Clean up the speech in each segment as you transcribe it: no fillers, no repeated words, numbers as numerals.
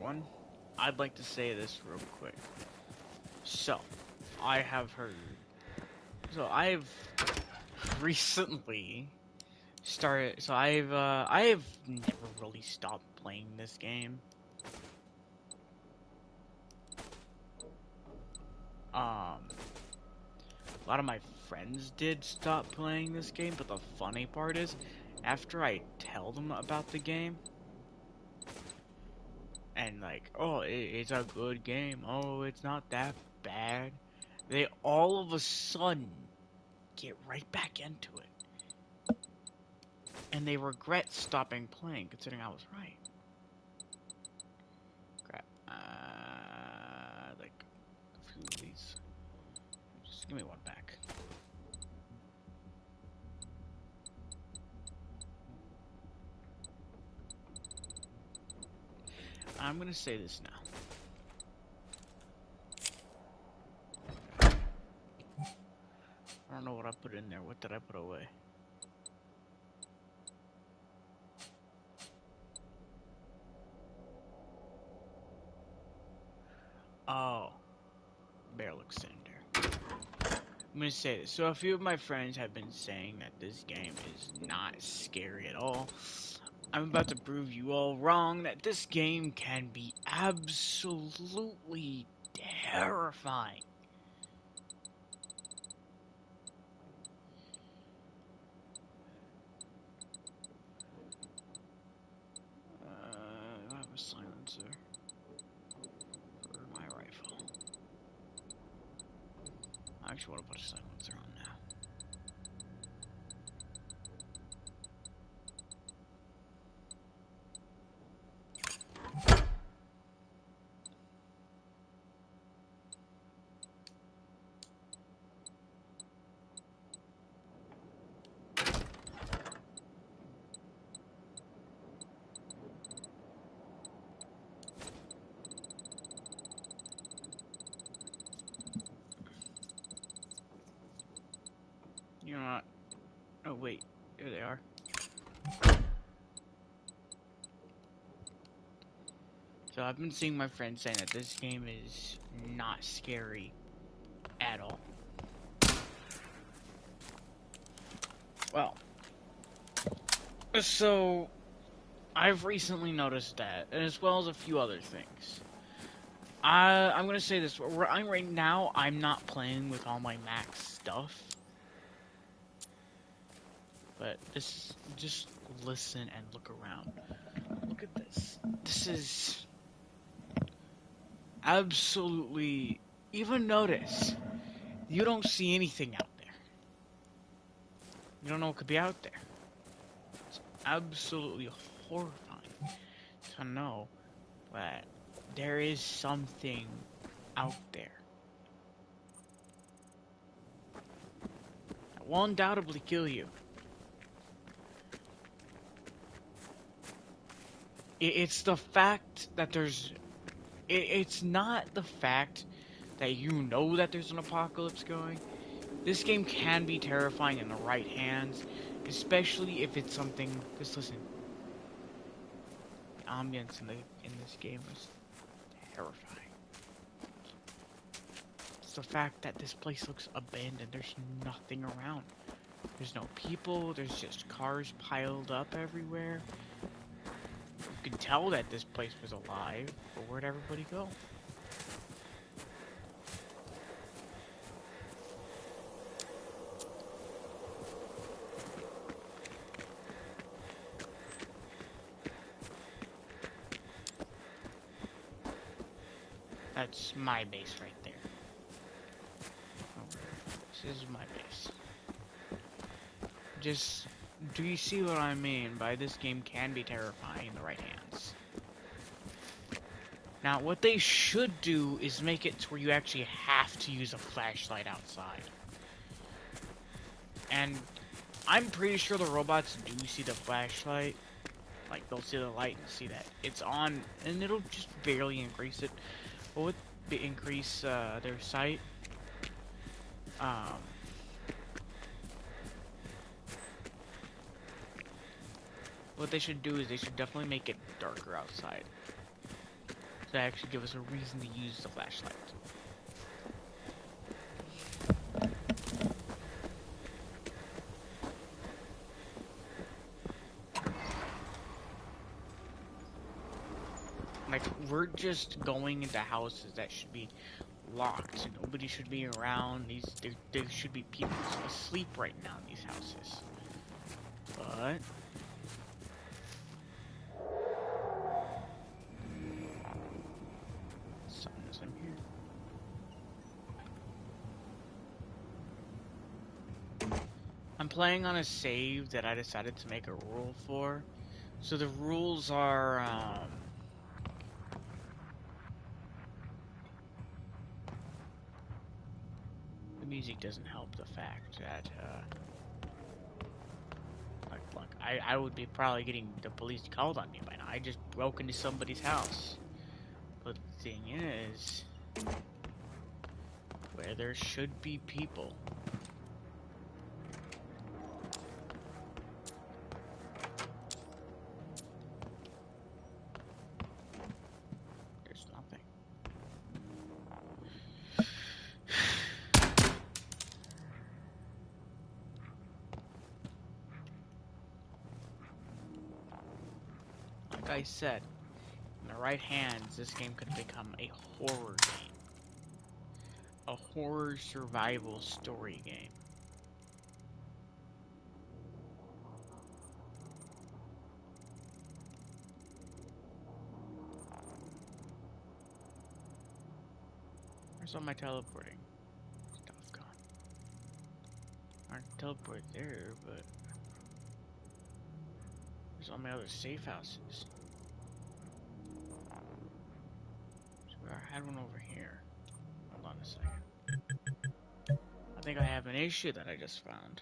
everyone. I'd like to say this real quick. So, I have heard. So, I've recently started. So, I have never really stopped playing this game. A lot of my friends did stop playing this game, but the funny part is, after I tell them about the game, and like, oh, it's a good game. Oh, it's not that bad. They all of a sudden get right back into it. And they regret stopping playing, considering I was right. Crap. Like, a few of these. Just give me one back. I'm gonna say this now. I don't know what I put in there. What did I put away? Oh. Barrel extender. I'm gonna say this. So a few of my friends have been saying that this game is not scary at all. I'm about to prove you all wrong that this game can be absolutely terrifying. I have a silencer for my rifle. I actually want to put a silencer on now. You know what? Oh wait, here they are. So I've been seeing my friends saying that this game is not scary at all. Well, so I've recently noticed that, as well as a few other things. I'm gonna say this. Right now, I'm not playing with all my max stuff. But just listen and look around. Look at this. This is absolutely. Even notice, you don't see anything out there. You don't know what could be out there. It's absolutely horrifying to know that there is something out there that will undoubtedly kill you. It's the fact that there's... It's not the fact that you know that there's an apocalypse going. This game can be terrifying in the right hands, especially if it's something... Just listen. The ambience in this game is terrifying. It's the fact that this place looks abandoned. There's nothing around. There's no people. There's just cars piled up everywhere. You can tell that this place was alive, but where'd everybody go? That's my base right there. This is my base. Just, do you see what I mean by this game can be terrifying in the right hands? Now, what they should do is make it to where you actually have to use a flashlight outside. And I'm pretty sure the robots do see the flashlight. Like, they'll see the light and see that it's on, and it'll just barely increase it. But would increase their sight. What they should do is they should definitely make it darker outside. to actually give us a reason to use the flashlight. Like, we're just going into houses that should be locked. Nobody should be around. There should be people asleep right now in these houses. But something's in here. I'm playing on a save that I decided to make a rule for. So the rules are, the music doesn't help the fact that, look, I would be probably getting the police called on me by now. I just broke into somebody's house. But the thing is, where there should be people, there's nothing. Like I said, in the right hands, this game could become a horror game. A horror survival story game. Where's all my teleporting stuff gone? I can teleport there, but there's all my other safe houses. So I had one over here. Hold on a second. I think I have an issue that I just found.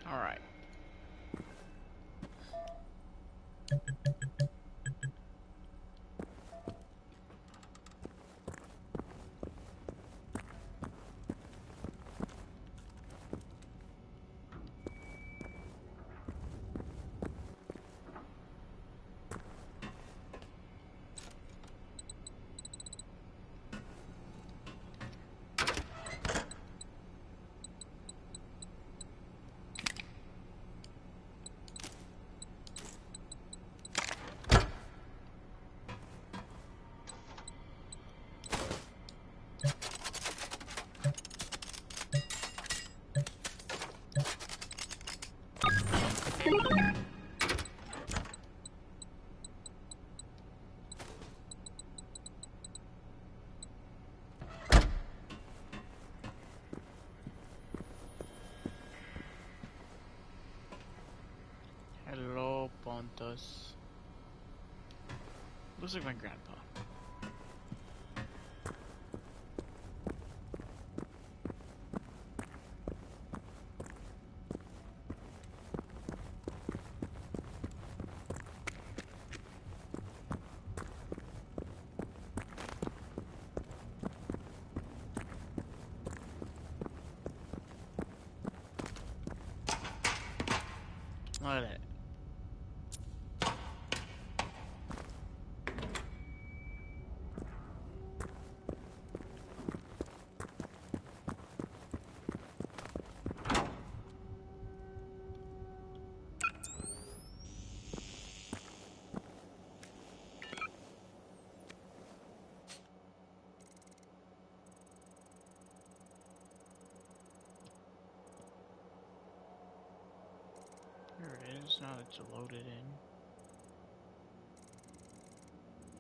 Alright. Hello, Pontus. Looks like my grandpa. Look at that. house now that's loaded in.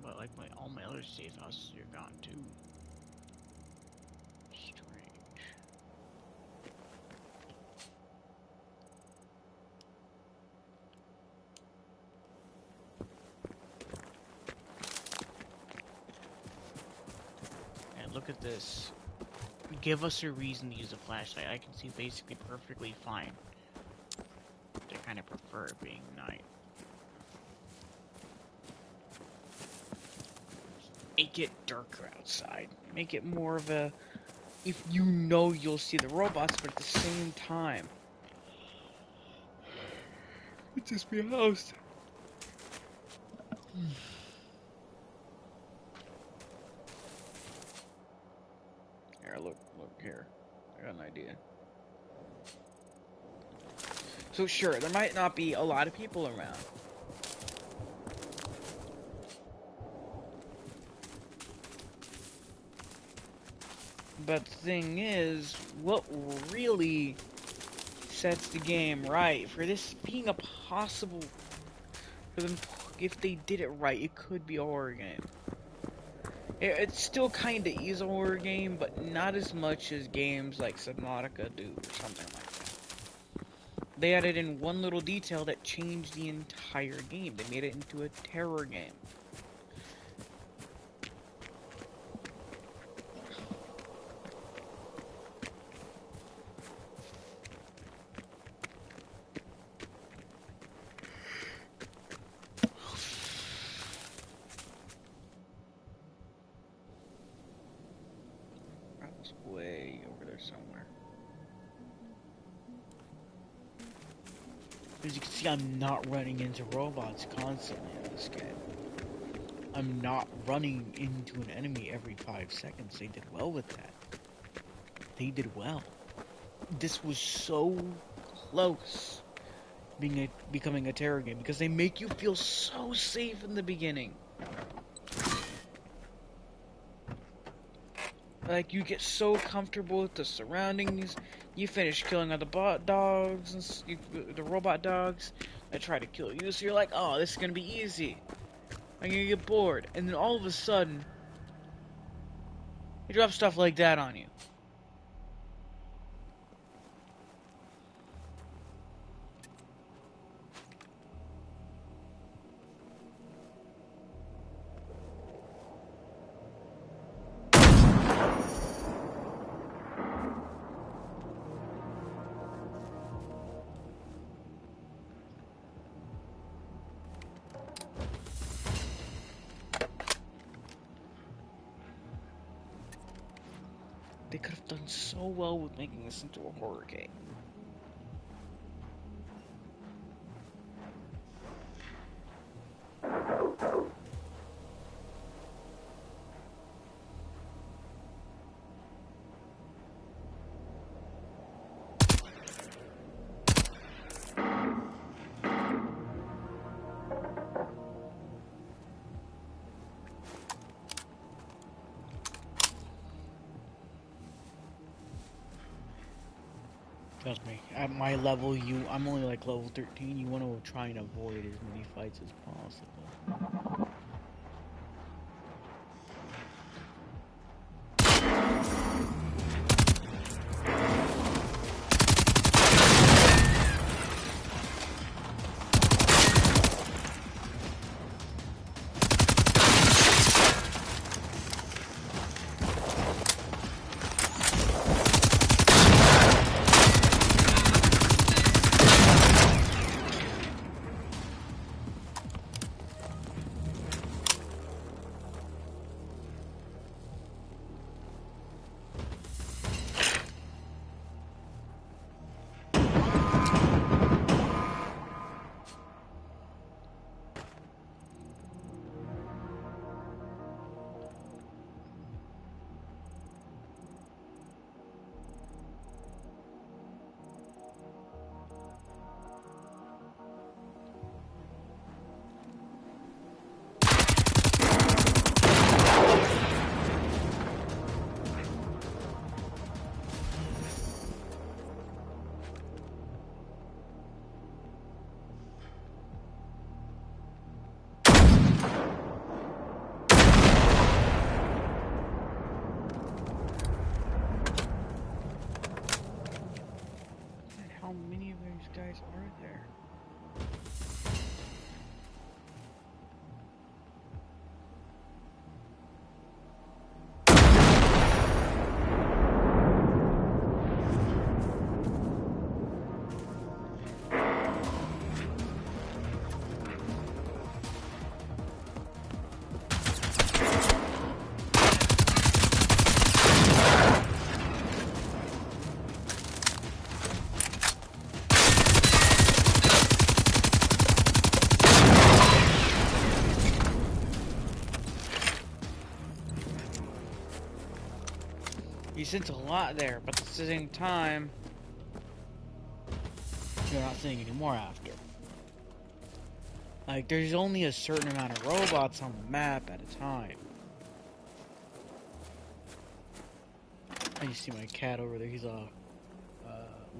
But like all my other safe houses are gone too. Strange. And look at this. Give us a reason to use a flashlight. I can see basically perfectly fine. I kind of prefer it being night. Make it darker outside. Make it more of a... If you know you'll see the robots, but at the same time... It's just be a house. Here, look here. I got an idea. So sure, there might not be a lot of people around. But the thing is, what really sets the game right, for this being a possible, for them, if they did it right, it could be a horror game. It still kinda is a horror game, but not as much as games like Subnautica do, or something like that. They added in one little detail that changed the entire game. They made it into a terror game. Way over there somewhere. As you can see, I'm not running into robots constantly in this game. I'm not running into an enemy every 5 seconds. They did well with that. They did well. This was so close becoming a terror game because they make you feel so safe in the beginning. Like, you get so comfortable with the surroundings. You finish killing all the bot dogs and the robot dogs that try to kill you. So you're like, oh, this is gonna be easy. I'm gonna get bored. And then all of a sudden, they drop stuff like that on you. They could have done so well with making this into a horror game. Trust me, at my level, I'm only like level 13, you want to try and avoid as many fights as possible. You sense a lot there, but at the same time, you're not seeing any more after. Like, there's only a certain amount of robots on the map at a time. And you see my cat over there, he's all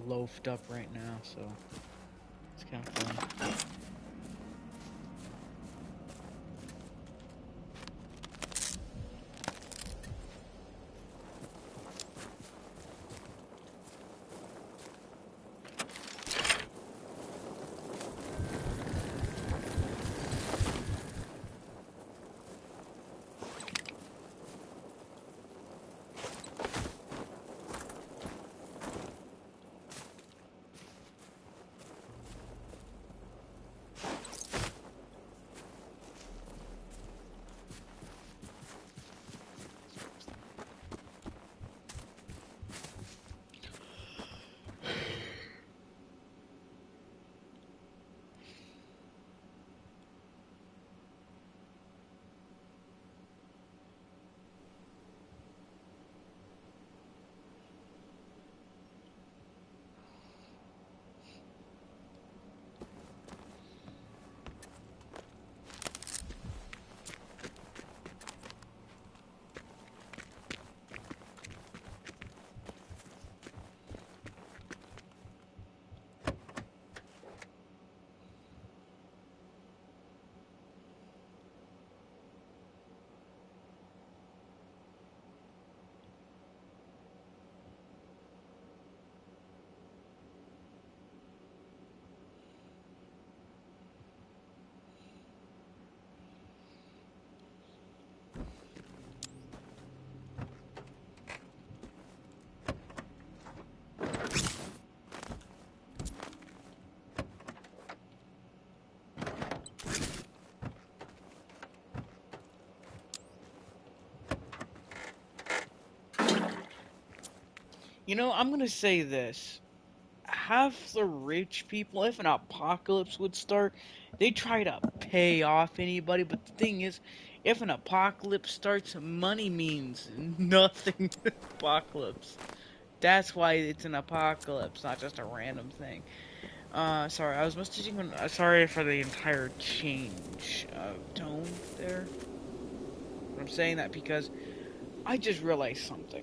loafed up right now, so it's kind of funny. You know, I'm gonna say this. Half the rich people, if an apocalypse would start, they try to pay off anybody, but the thing is, if an apocalypse starts, money means nothing to apocalypse. That's why it's an apocalypse, not just a random thing. Sorry, I was messaging when, sorry for the entire change of tone there. I'm saying that because I just realized something.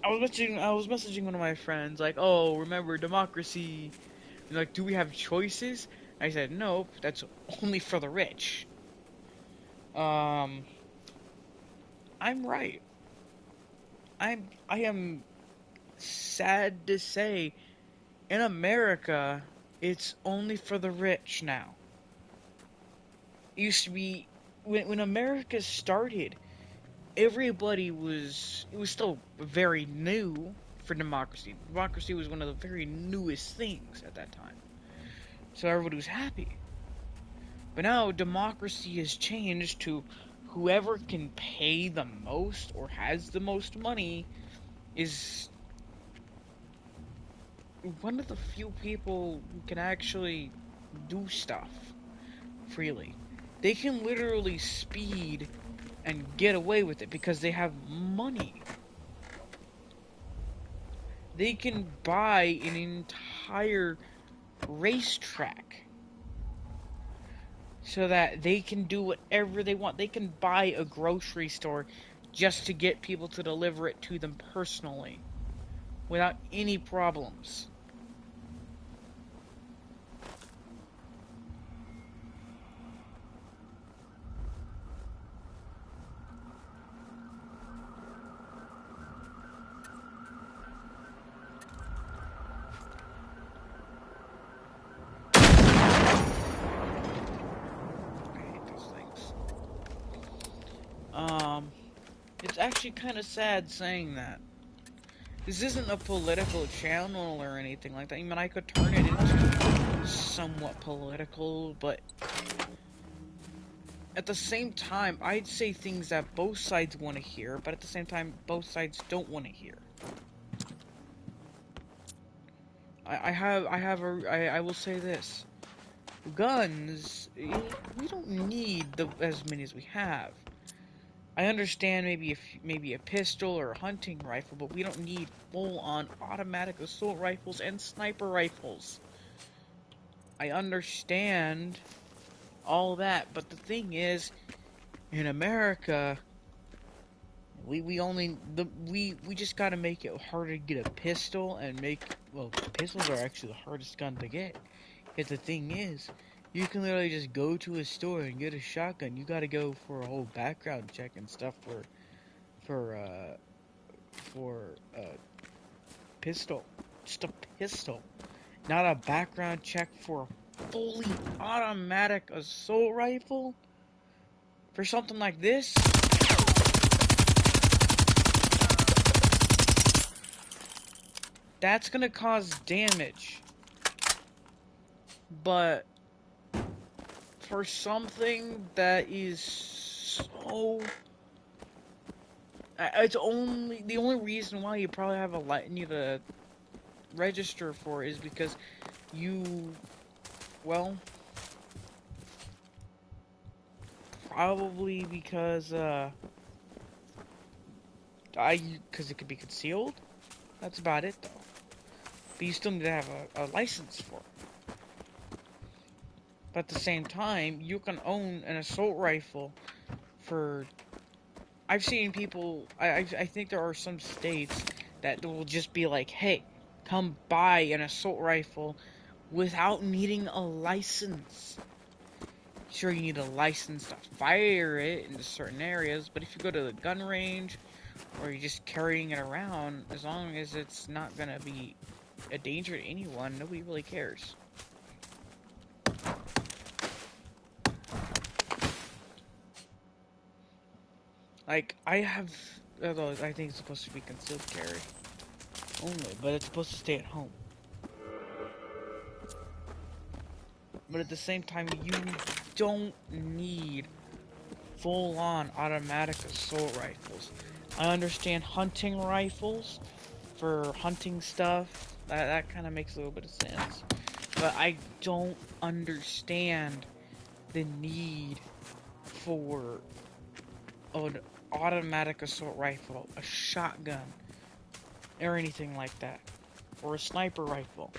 I was messaging one of my friends, like, oh, remember democracy? And like, do we have choices? I said, nope, that's only for the rich. Um, I'm right. I am sad to say, in America, it's only for the rich now. It used to be, when America started, everybody was, it was still very new for democracy. Democracy was one of the very newest things at that time. So everybody was happy. But now democracy has changed to whoever can pay the most or has the most money is one of the few people who can actually do stuff freely. They can literally speed and get away with it because they have money. They can buy an entire racetrack so that they can do whatever they want. They can buy a grocery store just to get people to deliver it to them personally without any problems. I hate those things. Um, it's actually kind of sad saying that. This isn't a political channel or anything like that. I mean, I could turn it into somewhat political, but at the same time, I'd say things that both sides want to hear, but at the same time, both sides don't want to hear. I will say this. Guns, we don't need as many as we have. I understand maybe a pistol or a hunting rifle, but we don't need full-on automatic assault rifles and sniper rifles. I understand all that, but the thing is, in America, we just gotta make it harder to get a pistol and pistols are actually the hardest gun to get. Yet the thing is, you can literally just go to a store and get a shotgun. You gotta go for a whole background check and stuff for uh for a pistol. Just a pistol. Not a background check for a fully automatic assault rifle? For something like this? That's gonna cause damage. But for something that is so... It's only... The only reason why you probably have need to register for it is because you... Well... Probably because, because it could be concealed? That's about it, though. But you still need to have a license for it. But at the same time, you can own an assault rifle for... I've seen people... I think there are some states that will just be like, hey, come buy an assault rifle without needing a license. Sure, you need a license to fire it into certain areas, but if you go to the gun range, or you're just carrying it around, as long as it's not gonna be a danger to anyone, nobody really cares. Like, although I think it's supposed to be concealed carry only, but it's supposed to stay at home. But at the same time, you don't need full-on automatic assault rifles. I understand hunting rifles for hunting stuff. That kind of makes a little bit of sense. But I don't understand the need for an automatic assault rifle, a shotgun, or anything like that. Or a sniper rifle.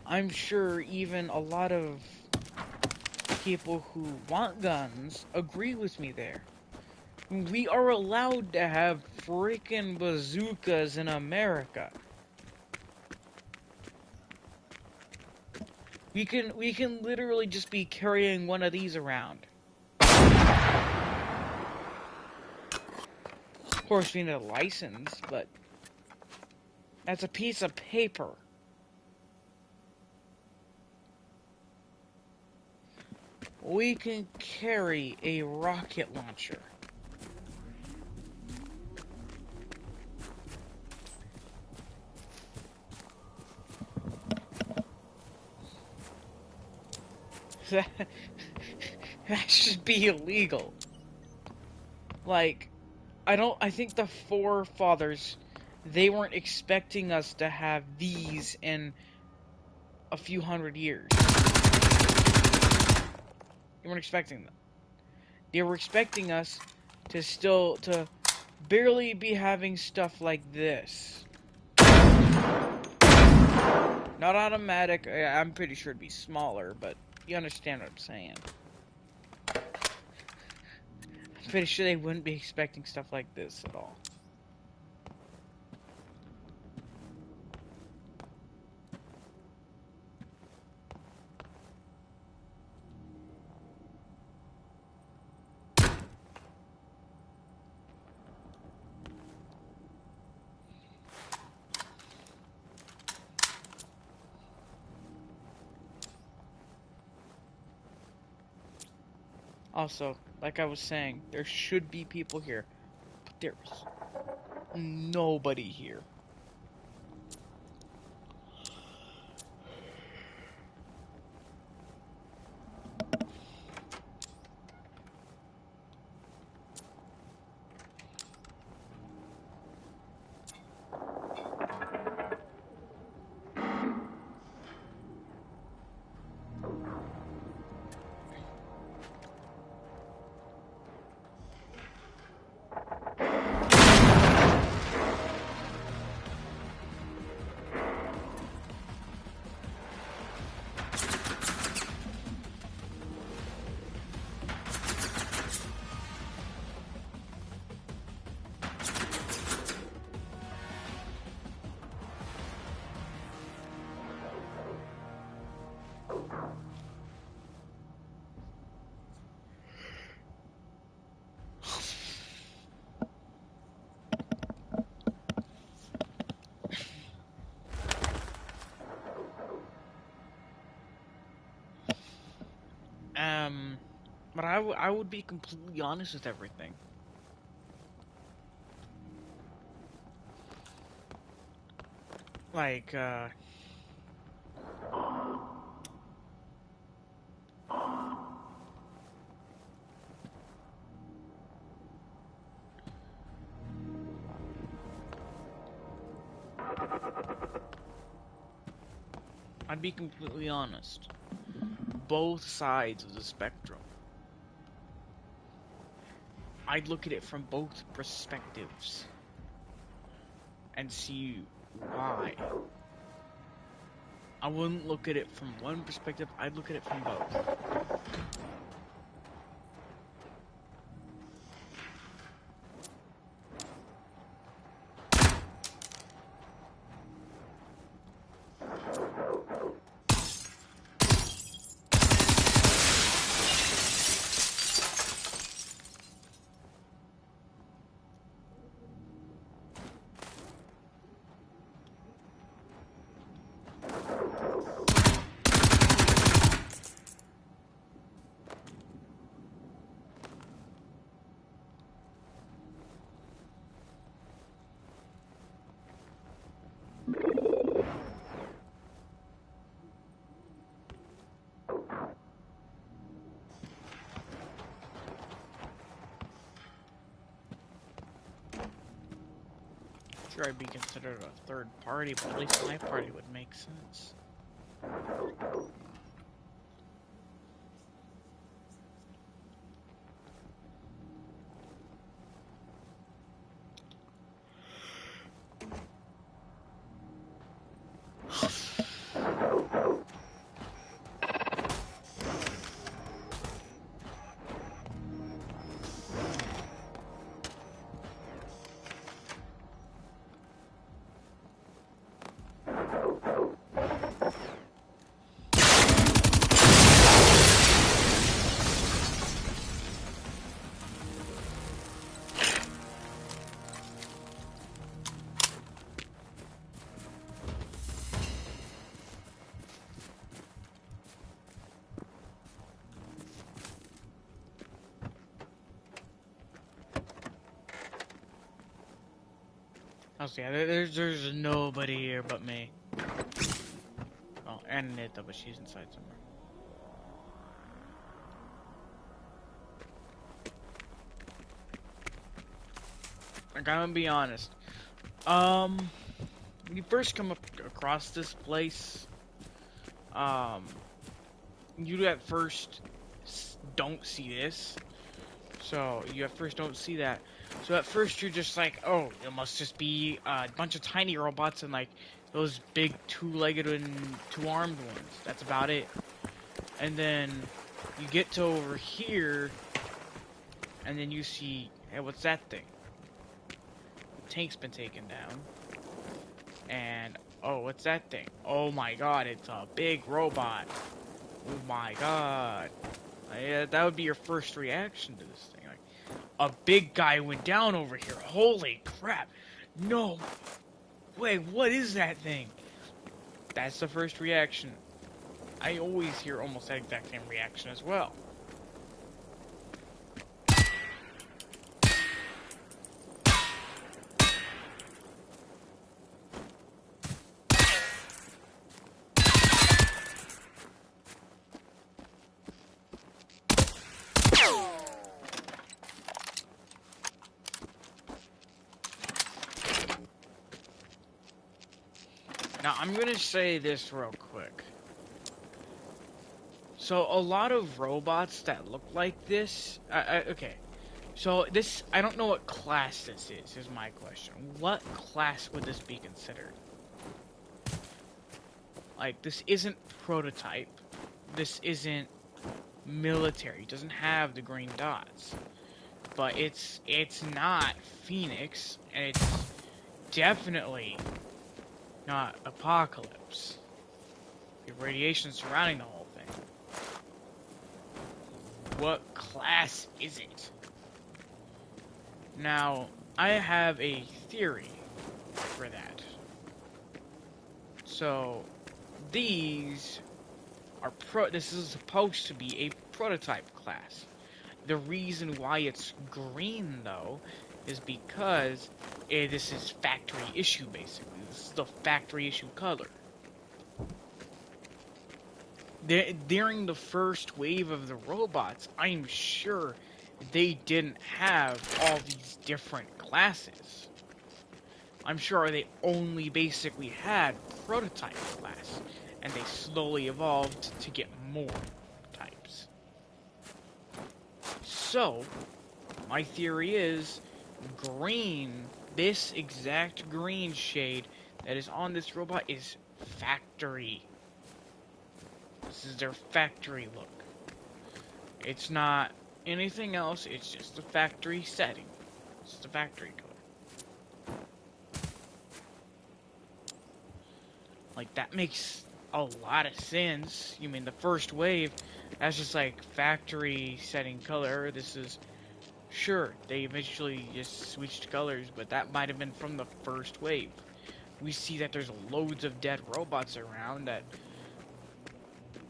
I'm sure even a lot of people who want guns agree with me there. We are allowed to have freaking bazookas in America. We can literally just be carrying one of these around. Of course, we need a license, but that's a piece of paper. We can carry a rocket launcher. That should be illegal. Like, I think the forefathers, they weren't expecting us to have these in a few hundred years. They weren't expecting them. They were expecting us to barely be having stuff like this. Not automatic, I'm pretty sure it'd be smaller, but you understand what I'm saying. I'm pretty sure they wouldn't be expecting stuff like this at all. Also, like I was saying, there should be people here, but there's nobody here. I would be completely honest with everything. Like, I'd be completely honest. Both sides of the spectrum. I'd look at it from both perspectives and see why. I wouldn't look at it from one perspective, I'd look at it from both. Sure, I'd be considered a third party, but at least my party would make sense. Oh, yeah, there's nobody here but me. Oh, and Nita, but she's inside somewhere. I'm gonna be honest. When you first come across this place, you at first don't see this. So you at first don't see that. So at first you're just like, oh, it must just be a bunch of tiny robots and like those big two-legged and two-armed ones. That's about it. And then you get to over here, and then you see, hey, what's that thing? The tank's been taken down. And, oh, what's that thing? Oh my god, it's a big robot. Oh my god. That would be your first reaction to this thing. Like, a big guy went down over here. Holy crap. No. Wait, what is that thing? That's the first reaction. I always hear almost that exact same reaction as well. Now, I'm gonna say this real quick. So, a lot of robots that look like this... okay. So, this... I don't know what class this is my question. What class would this be considered? Like, this isn't prototype. This isn't military. It doesn't have the green dots. But it's not Phoenix, and it's definitely not Apocalypse. The radiation surrounding the whole thing. What class is it? Now, I have a theory for that. So, these are this is supposed to be a prototype class. The reason why it's green, though, is because this is factory issue, basically. This is the factory issue color. During the first wave of the robots, I'm sure they didn't have all these different classes. I'm sure they only basically had prototype class, and they slowly evolved to get more types. So, my theory is green, this exact green shade that is on this robot is factory. This is their factory look. It's not anything else, it's just the factory setting. It's the factory color. Like, that makes a lot of sense. You mean the first wave, that's just like factory setting color. This is, sure, they eventually just switched colors, but that might have been from the first wave. We see that there's loads of dead robots around that,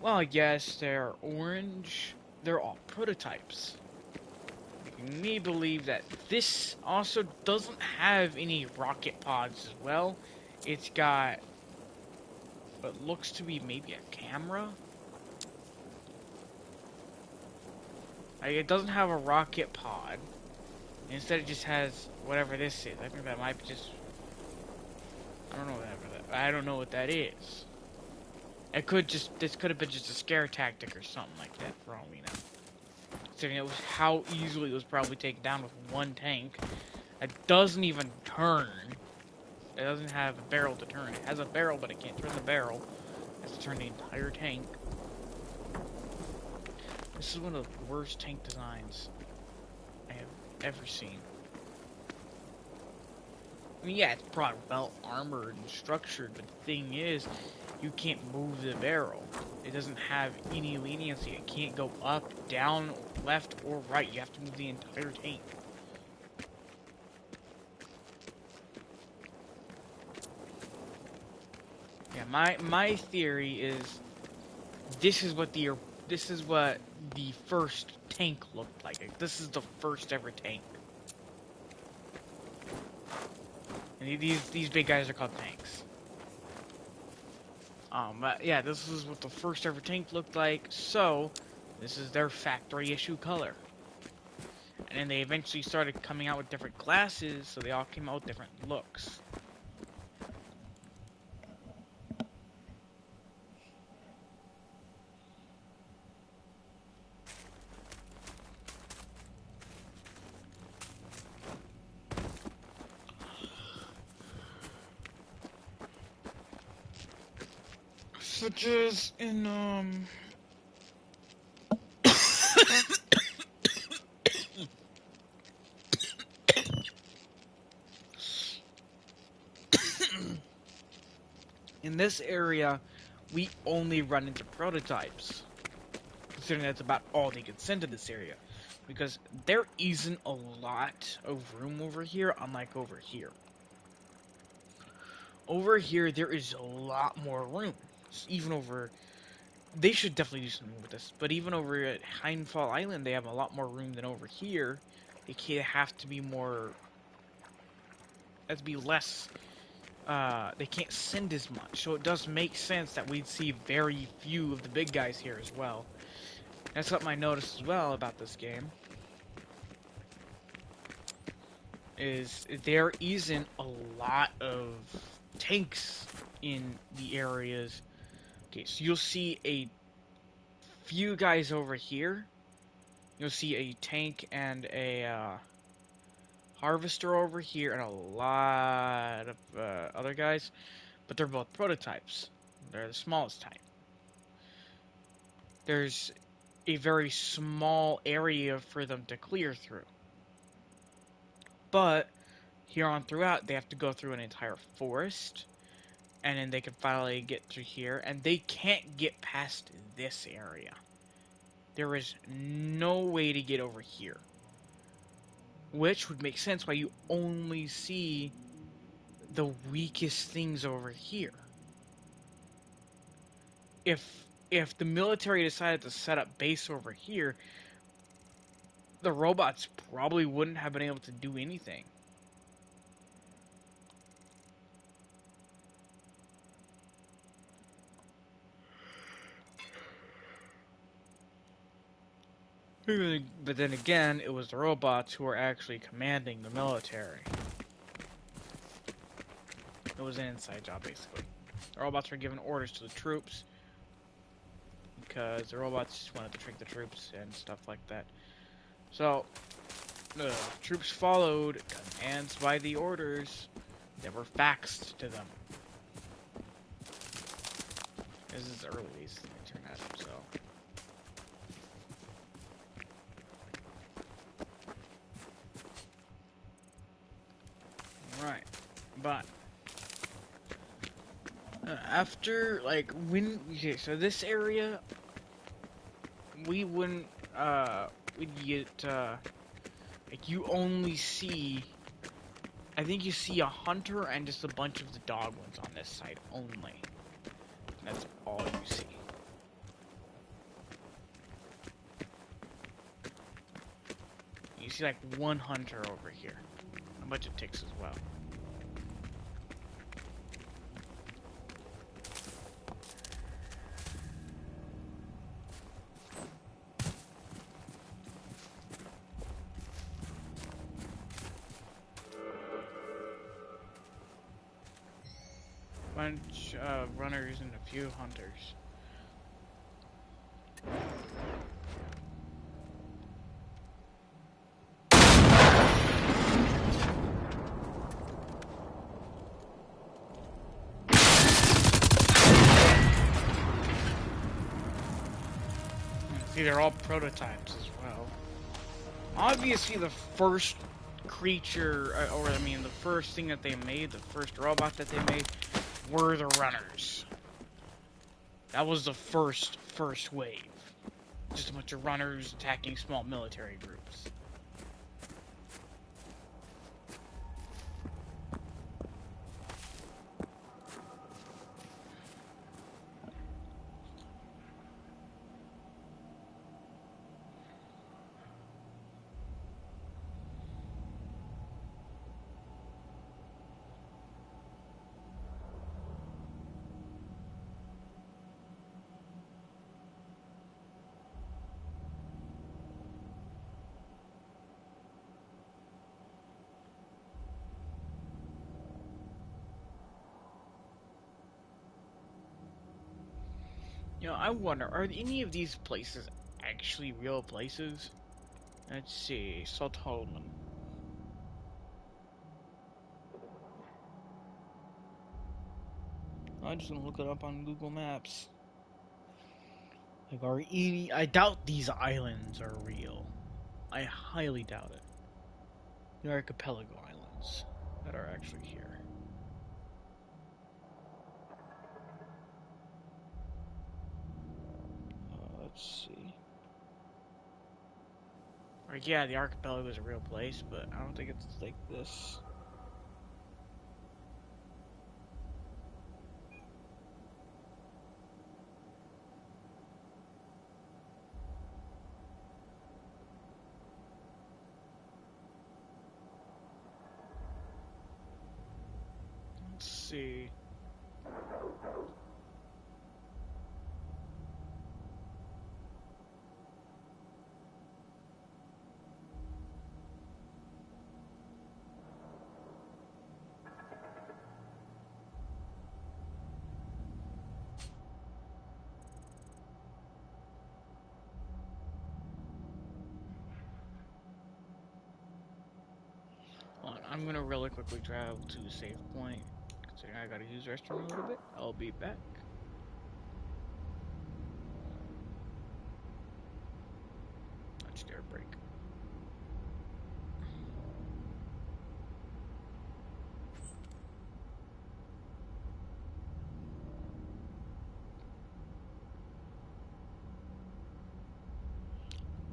well, yes, they're orange. They're all prototypes. Making me believe that this also doesn't have any rocket pods as well. It's got what looks to be maybe a camera. Like, it doesn't have a rocket pod. Instead, it just has whatever this is. I think that might be just, I don't know I don't know what that is. It could just, this could have been just a scare tactic or something like that, for all we know. Considering it was how easily it was probably taken down with one tank. It doesn't even turn. It doesn't have a barrel to turn. It has a barrel, but it can't turn the barrel. It has to turn the entire tank. This is one of the worst tank designs I have ever seen. I mean, yeah, it's probably well armored and structured, but the thing is, you can't move the barrel. It doesn't have any leniency. It can't go up, down, left, or right. You have to move the entire tank. Yeah, my theory is this is what the first tank looked like. This is the first ever tank. And these big guys are called tanks. But yeah, this is what the first ever tank looked like, so this is their factory issue color. And then they eventually started coming out with different classes, so they all came out with different looks. Such as in, in this area, we only run into prototypes. Considering that's about all they can send to this area. Because there isn't a lot of room over here, unlike over here. Over here, there is a lot more room. Even over... They should definitely do something with this. But even over at Hindfall Island, they have a lot more room than over here. They can't have to be more... Have to be less... they can't send as much. So it does make sense that we'd see very few of the big guys here as well. That's something I noticed as well about this game. Is there isn't a lot of tanks in the areas. Okay, so you'll see a few guys over here. You'll see a tank and a harvester over here, and a lot of other guys. But they're both prototypes. They're the smallest type. There's a very small area for them to clear through. But here on throughout, they have to go through an entire forest. And then they can finally get through here. And they can't get past this area. There is no way to get over here. Which would make sense why you only see the weakest things over here. If the military decided to set up base over here, the robots probably wouldn't have been able to do anything. But then again, it was the robots who were actually commanding the military. It was an inside job, basically. The robots were giving orders to the troops because the robots just wanted to trick the troops and stuff like that. So, the troops followed commands by the orders that were faxed to them. This is early days of the internet, so... Right, but... after, like, when... Okay, so this area... We wouldn't, we'd get, like, you only see... I think you see a hunter and just a bunch of the dog ones on this side only. That's all you see. You see like one hunter over here. A bunch of ticks as well. Bunch of runners and a few hunters. See, they're all prototypes as well. Obviously, the first creature, or I mean, the first thing that they made, the first robot that they made, were the runners. That was the first wave. Just a bunch of runners attacking small military groups. You know, I wonder, are any of these places actually real places? Let's see, Salt Holman. I'm just gonna look it up on Google Maps. Like, are any... I doubt these islands are real. I highly doubt it. The archipelago islands that are actually here. Let's see. Like, yeah, the archipelago is a real place, but I don't think it's like this. Let's see. I'm gonna really quickly travel to a safe point. Considering I gotta use the restroom a little bit. I'll be back. Touch air break.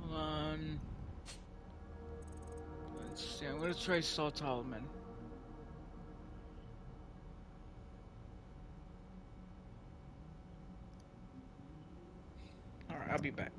Hold on. Let's see. I'm gonna try Salt Holloman. Alright, I'll be back.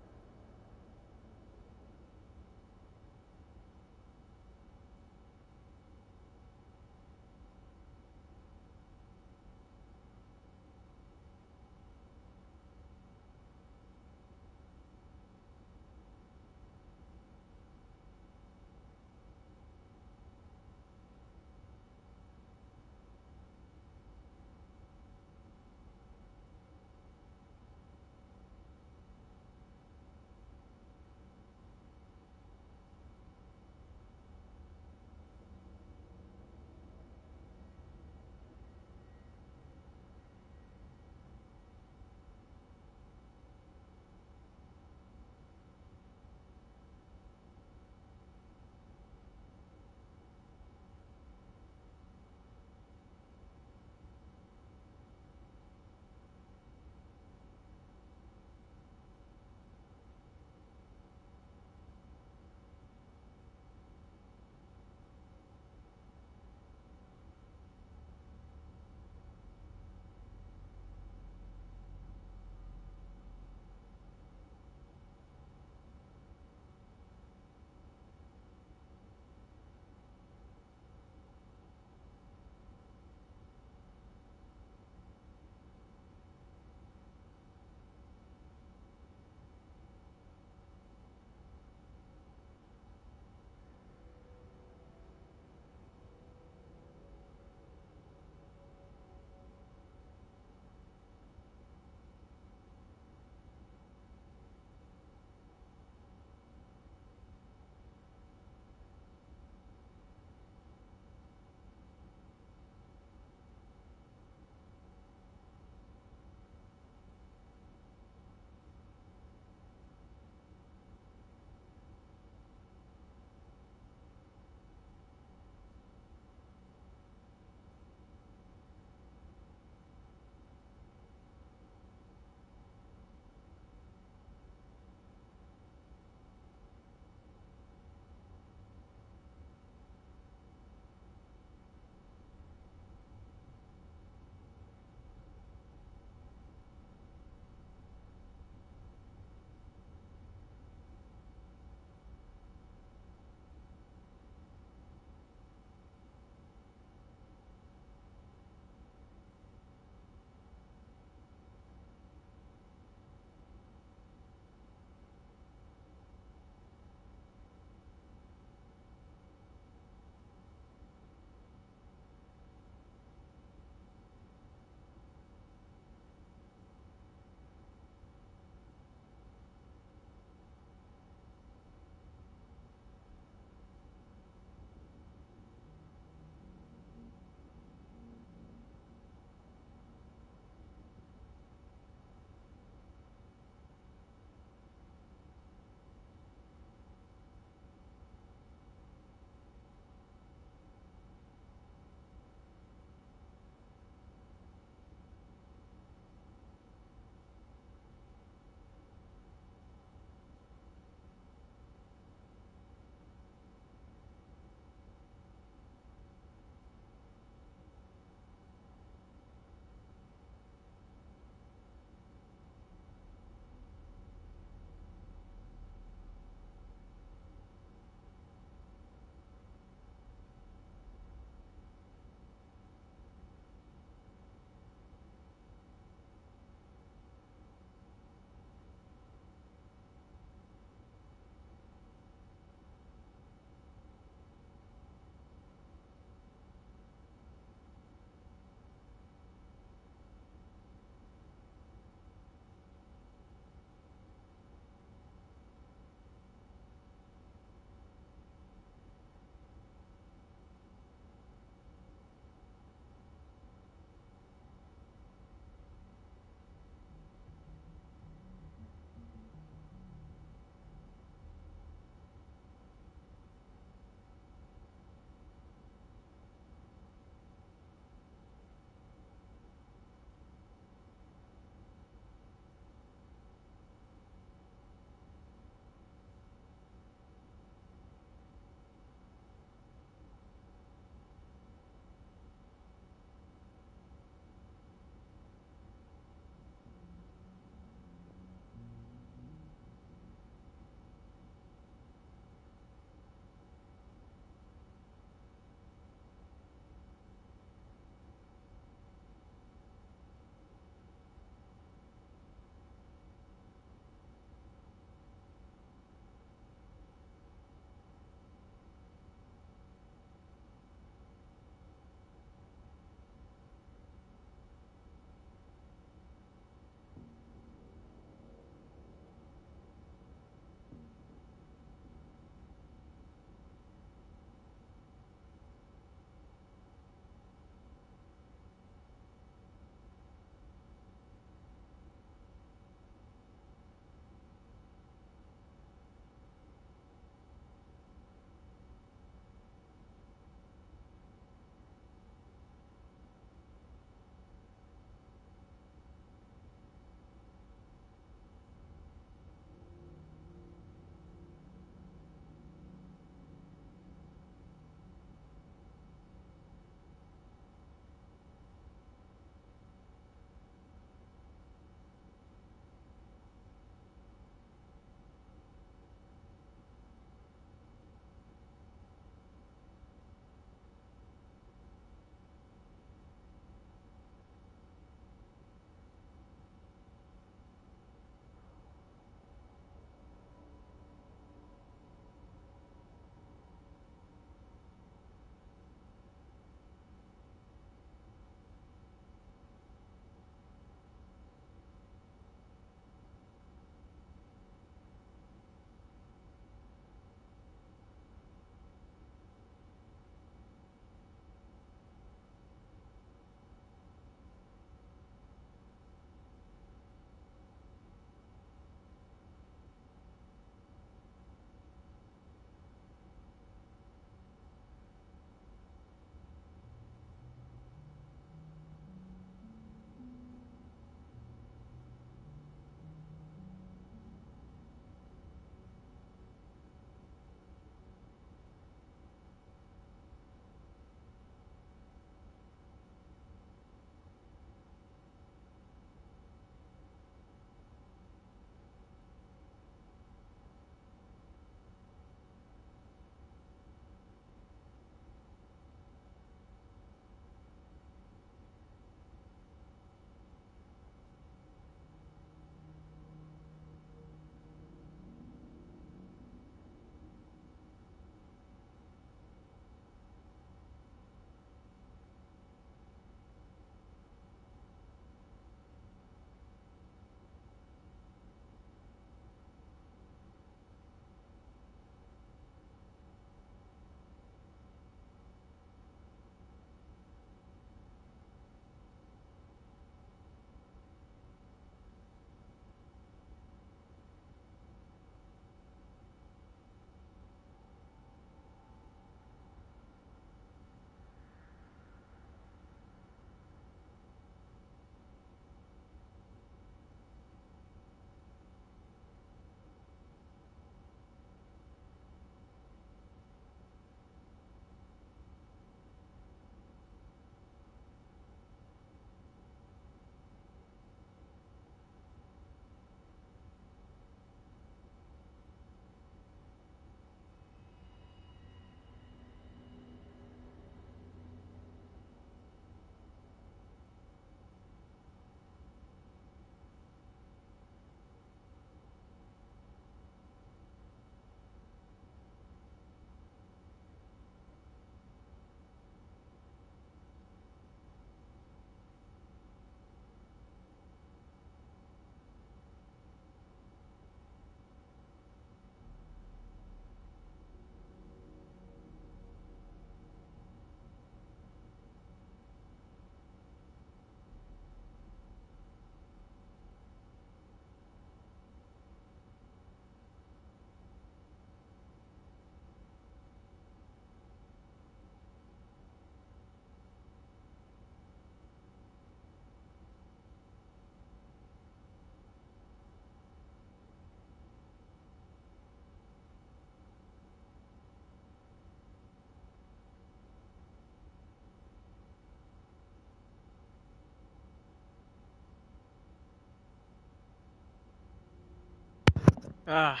Ah,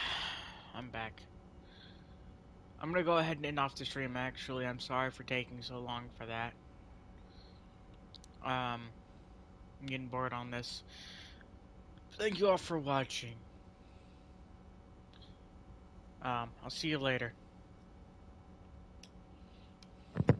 I'm back. I'm gonna go ahead and end off the stream, actually. I'm sorry for taking so long for that. I'm getting bored on this. Thank you all for watching. I'll see you later.